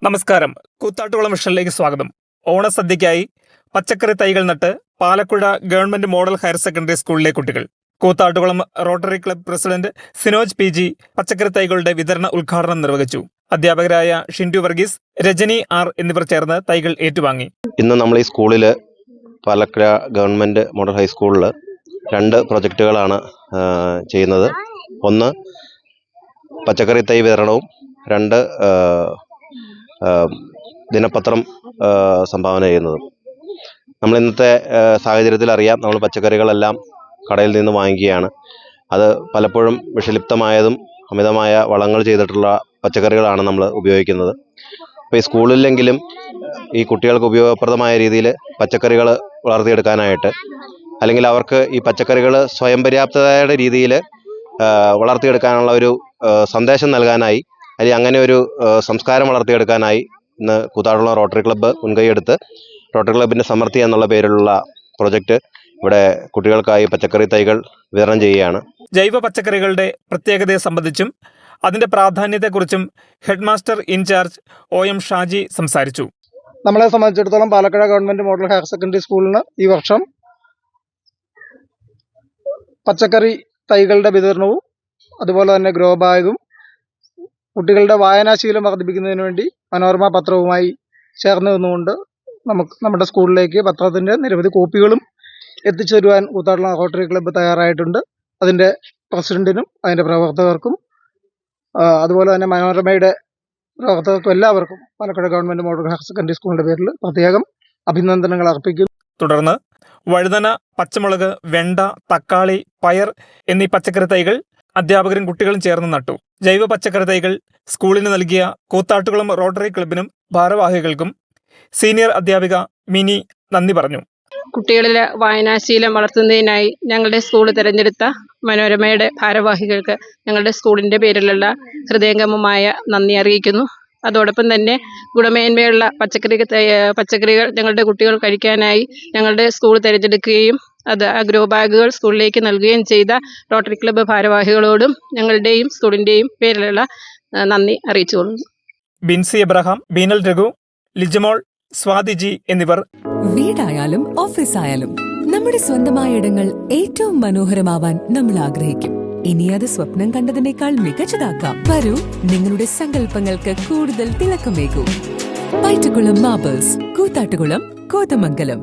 നമസ്കാരം. കൂത്താട്ടുകുളം മിഷനിലേക്ക് സ്വാഗതം. ഓണസദ്യയ്ക്കായി പച്ചക്കറി തൈകൾ നട്ട് Palakkuzha government model higher secondary സ്കൂളിലെ കുട്ടികൾ. Koothattukulam rotary club president Sinoj P G പച്ചക്കറി തൈകളുടെ വിതരണ ഉദ്ഘാടനം നിർവഹിച്ചു. അധ്യാപകരായ ഷിൻഡു വർഗീസ്, രജനി ആർ എന്നിവർ ചേർന്ന് തൈകൾ ഏറ്റുവാങ്ങി. ഇന്ന് നമ്മൾ ഈ സ്കൂളിൽ പാലക്കുഴ ഗവൺമെന്റ് മോഡൽ ഹൈസ്കൂളിൽ 2 പ്രൊജക്റ്റുകളാണ് ചെയ്യുന്നത്. ഒന്ന് പച്ചക്കറി തൈ വിതരണവും, 2 ദിനപത്രം സംഭാവന ചെയ്യുന്നതും. നമ്മൾ ഇന്നത്തെ സാഹചര്യത്തിൽ അറിയാം, നമ്മൾ പച്ചക്കറികളെല്ലാം കടയിൽ നിന്ന് വാങ്ങിക്കുകയാണ്. അത് പലപ്പോഴും വിഷലിപ്തമായതും അമിതമായ വളങ്ങൾ ചെയ്തിട്ടുള്ള പച്ചക്കറികളാണ് നമ്മൾ ഉപയോഗിക്കുന്നത്. അപ്പോൾ ഈ സ്കൂളിലെങ്കിലും ഈ കുട്ടികൾക്ക് ഉപയോഗപ്രദമായ രീതിയിൽ പച്ചക്കറികൾ വളർത്തിയെടുക്കാനായിട്ട്, അല്ലെങ്കിൽ അവർക്ക് ഈ പച്ചക്കറികൾ സ്വയം പര്യാപ്തതയുടെ രീതിയിൽ വളർത്തിയെടുക്കാനുള്ള ഒരു സന്ദേശം നൽകാനായി, അല്ലെങ്കിൽ അങ്ങനെ ഒരു സംസ്കാരം വളർത്തിയെടുക്കാനായി ഇന്ന് കൂത്താട്ടുകുളം റോട്ടറി ക്ലബ്ബ് മുൻകൈയെടുത്ത് റോട്ടറി ക്ലബിൻ്റെ സമൃദ്ധി എന്നുള്ള പേരിലുള്ള പ്രൊജക്റ്റ് ഇവിടെ കുട്ടികൾക്കായി പച്ചക്കറി തൈകൾ വിതരണം ചെയ്യുകയാണ്. ജൈവ പച്ചക്കറികളുടെ പ്രത്യേകതയെ സംബന്ധിച്ചും അതിന്റെ പ്രാധാന്യത്തെക്കുറിച്ചും head master incharge OM Shaji സംസാരിച്ചു. നമ്മളെ സംബന്ധിച്ചിടത്തോളം Palakkad government model higher secondary സ്കൂളിന് ഈ വർഷം പച്ചക്കറി തൈകളുടെ വിതരണവും അതുപോലെ തന്നെ ഗ്രോ ബാഗും, കുട്ടികളുടെ വായനാശീലം വർദ്ധിപ്പിക്കുന്നതിന് വേണ്ടി മനോരമ പത്രവുമായി ചേർന്ന് നിന്നുകൊണ്ട് നമ്മുടെ സ്കൂളിലേക്ക് പത്രത്തിന്റെ നിരവധി കോപ്പികളും എത്തിച്ചു തരുവാൻ കൂത്താട്ടുകുളം റോട്ടറി ക്ലബ്ബ് തയ്യാറായിട്ടുണ്ട്. അതിന്റെ പ്രസിഡന്റിനും അതിന്റെ പ്രവർത്തകർക്കും അതുപോലെ തന്നെ മനോരമയുടെ പ്രവർത്തകർക്കും എല്ലാവർക്കും Palakkad government model higher secondary സ്കൂളിന്റെ പേരിൽ പ്രത്യേകം അഭിനന്ദനങ്ങൾ അർപ്പിക്കുന്നു. തുടർന്ന് വഴുതന, പച്ചമുളക്, വെണ്ട, തക്കാളി, പയർ എന്നീ പച്ചക്കറി തൈകൾ അധ്യാപകരും കുട്ടികളും ചേർന്ന് നട്ടു. ജൈവ പച്ചക്കറി തൈകൾ സ്കൂളിന് നൽകിയ കൂത്താട്ടുകുളം റോട്ടറി ക്ലബിനും ഭാരവാഹികൾക്കും സീനിയർ അധ്യാപിക മിനി നന്ദി പറഞ്ഞു. കുട്ടികളിലെ വായനാശീലം വളർത്തുന്നതിനായി ഞങ്ങളുടെ സ്കൂൾ തിരഞ്ഞെടുത്ത മനോരമയുടെ ഭാരവാഹികൾക്ക് ഞങ്ങളുടെ സ്കൂളിൻ്റെ പേരിലുള്ള ഹൃദയംഗമമായ നന്ദി അറിയിക്കുന്നു. അതോടൊപ്പം തന്നെ ഗുണമേന്മയുള്ള പച്ചക്കറികൾ ഞങ്ങളുടെ കുട്ടികൾ കഴിക്കാനായി ഞങ്ങളുടെ സ്കൂൾ തിരഞ്ഞെടുക്കുകയും അത് ഗ്രോ ബാഗുകൾ സ്കൂളിലേക്ക് നൽകുകയും ചെയ്ത റോട്ടറി ക്ലബ്ബ് ഭാരവാഹികളോടും ഞങ്ങളുടെയും സ്കൂളിൻ്റെയും പേരിലുള്ള നന്ദി അറിയിച്ചുകൊള്ളുന്നു. ബിൻസി എബ്രഹാം, ബീനൽ രഘു, ലിജമോൾ, സ്വാതിജി എന്നിവർ. വീടായാലും ഓഫീസായാലും നമ്മുടെ സ്വന്തമായ ഇടങ്ങൾ ഏറ്റവും മനോഹരമാവാൻ നമ്മൾ ആഗ്രഹിക്കും. ഇനി അത് സ്വപ്നം കണ്ടതിനേക്കാൾ മികച്ചതാക്കാം. വരൂ, നിങ്ങളുടെ സങ്കല്പങ്ങൾക്ക് കൂടുതൽ തിളക്കമേകൂ. പൈറ്റുകുളം മാർബിൾസ്, കൂത്താട്ടുകുളം, കോതമംഗലം.